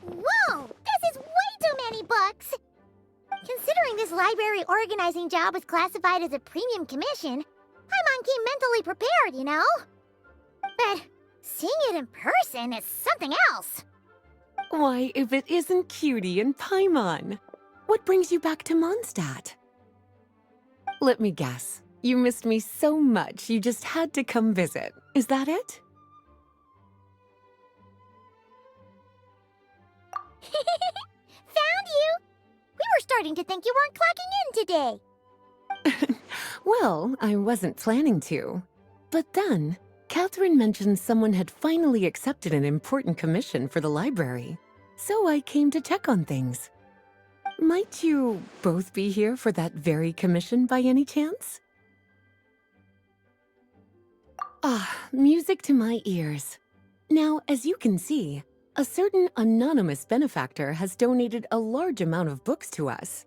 Whoa! This is way too many books! Considering this library organizing job is classified as a premium commission, Paimon came mentally prepared, you know? But seeing it in person is something else. Why, if it isn't Cutie and Paimon? What brings you back to Mondstadt? Let me guess. You missed me so much you just had to come visit. Is that it? Found you! We were starting to think you weren't clocking in today. Well, I wasn't planning to. But then, Catherine mentioned someone had finally accepted an important commission for the library. So I came to check on things. Might you both be here for that very commission by any chance? Ah, music to my ears. Now, as you can see, a certain anonymous benefactor has donated a large amount of books to us.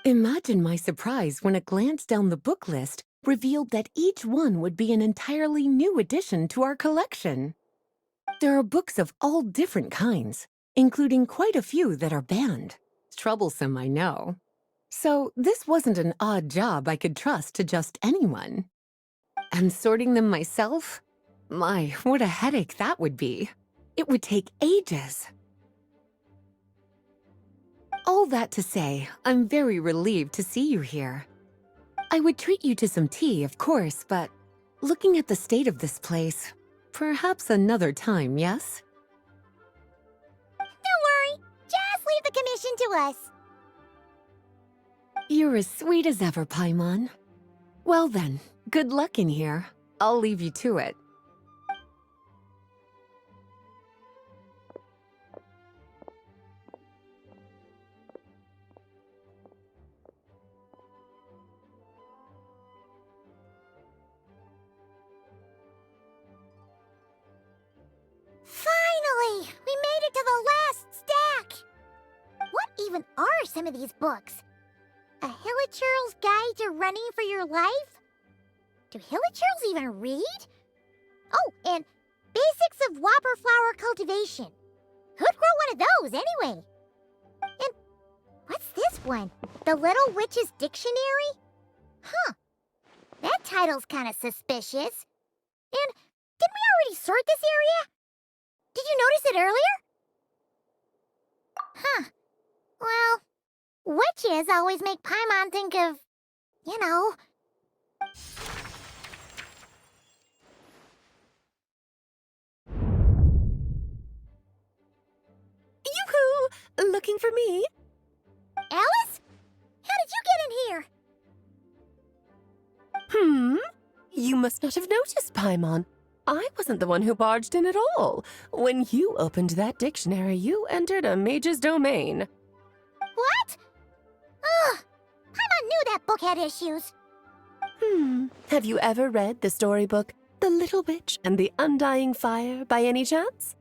Imagine my surprise when a glance down the book list revealed that each one would be an entirely new addition to our collection. There are books of all different kinds, including quite a few that are banned. Troublesome, I know. So this wasn't an odd job I could trust to just anyone. And sorting them myself? My, what a headache that would be. It would take ages. All that to say, I'm very relieved to see you here. I would treat you to some tea, of course, but looking at the state of this place, perhaps another time, yes? Don't worry, just leave the commission to us. You're as sweet as ever, Paimon. Well then, good luck in here. I'll leave you to it. Finally! We made it to the last stack! What even are some of these books? A Hilichurl's Guide to Running for Your Life? Do Hilichurls even read? Oh, and Basics of Whopper Flower Cultivation. Who'd grow one of those, anyway? And what's this one? The Little Witch's Dictionary? Huh. That title's kind of suspicious. And didn't we already sort this area? Did you notice it earlier? Huh. Well, witches always make Paimon think of, you know... Yoo-hoo! Looking for me? Alice? How did you get in here? You must not have noticed, Paimon. I wasn't the one who barged in at all. When you opened that dictionary, you entered a mage's domain. What? Ugh! Paimon knew that book had issues. Have you ever read the storybook The Little Witch and the Undying Fire by any chance?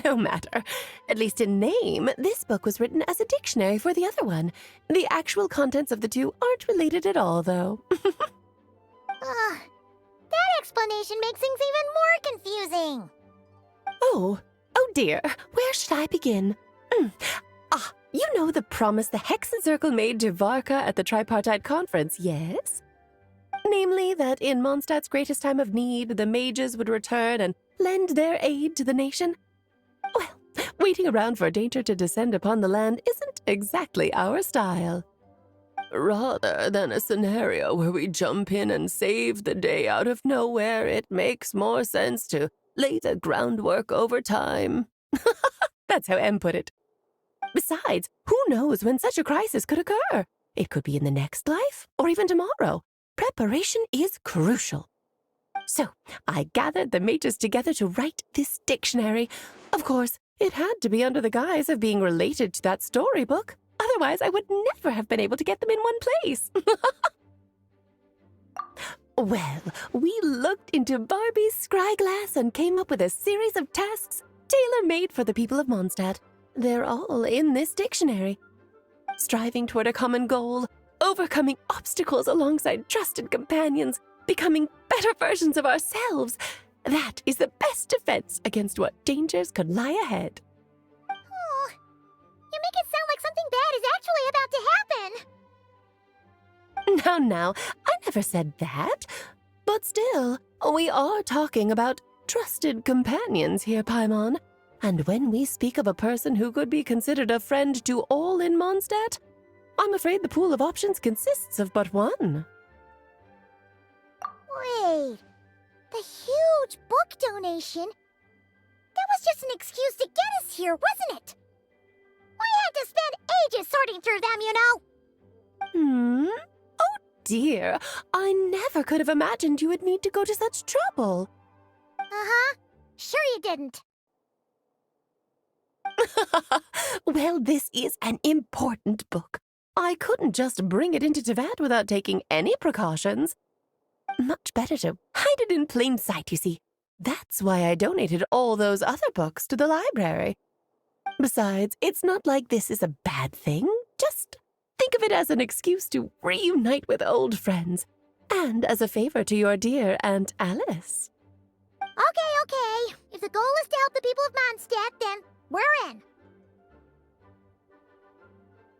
No matter. At least in name, this book was written as a dictionary for the other one. The actual contents of the two aren't related at all, though. That explanation makes things even more confusing. Oh dear. Where should I begin? You know the promise the Hexen Circle made to Varka at the Tripartite Conference, yes? Namely, that in Mondstadt's greatest time of need, the mages would return and lend their aid to the nation. Well, waiting around for danger to descend upon the land isn't exactly our style. Rather than a scenario where we jump in and save the day out of nowhere, it makes more sense to lay the groundwork over time. That's how Em put it. Besides, who knows when such a crisis could occur? It could be in the next life, or even tomorrow. Preparation is crucial. So, I gathered the mages together to write this dictionary. Of course, it had to be under the guise of being related to that storybook. Otherwise, I would never have been able to get them in one place. Well, we looked into Barbie's scryglass and came up with a series of tasks tailor-made for the people of Mondstadt. They're all in this dictionary. Striving toward a common goal, overcoming obstacles alongside trusted companions, becoming better versions of ourselves. That is the best defense against what dangers could lie ahead. Oh, you make it sound like something bad is actually about to happen. Now, I never said that. But still, we are talking about trusted companions here, Paimon. And when we speak of a person who could be considered a friend to all in Mondstadt, I'm afraid the pool of options consists of but one. Wait, the huge book donation? That was just an excuse to get us here, wasn't it? We had to spend ages sorting through them, you know. Oh dear, I never could have imagined you would need to go to such trouble. Uh-huh. Sure you didn't. Well, this is an important book. I couldn't just bring it into Teyvat without taking any precautions. Much better to hide it in plain sight, you see. That's why I donated all those other books to the library. Besides, it's not like this is a bad thing. Just think of it as an excuse to reunite with old friends, and as a favor to your dear Aunt Alice. Okay. If the goal is to help the people of Mondstadt, then we're in.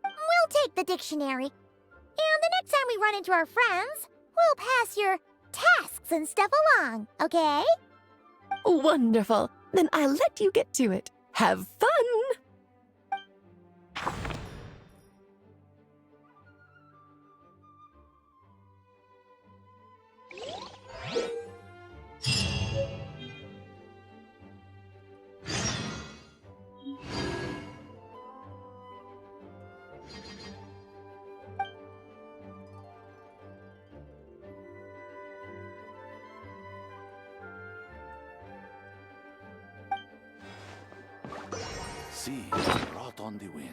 We'll take the dictionary. And the next time we run into our friends, we'll pass your tasks and stuff along, okay? Wonderful. Then I'll let you get to it. Have fun! Sea brought on the wind.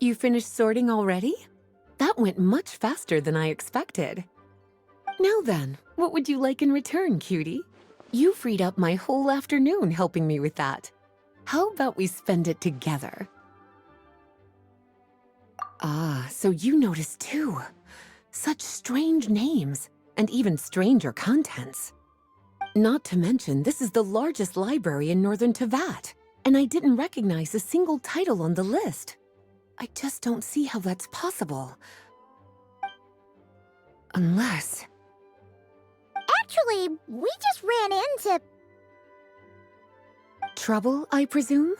You finished sorting already? That went much faster than I expected. Now then, what would you like in return, cutie? You freed up my whole afternoon helping me with that. How about we spend it together? Ah, so you noticed too. Such strange names, and even stranger contents. Not to mention, this is the largest library in Northern Tevat, and I didn't recognize a single title on the list. I just don't see how that's possible. Unless... Actually, we just ran into... Trouble, I presume?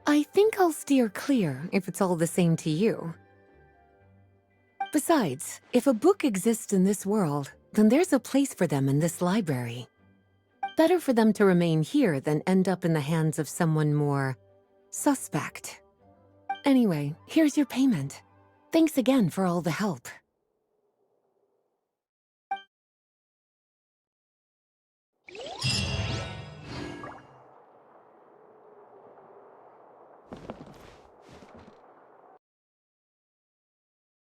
I think I'll steer clear if it's all the same to you. Besides, if a book exists in this world, then there's a place for them in this library. Better for them to remain here than end up in the hands of someone more suspect. Anyway, here's your payment. Thanks again for all the help.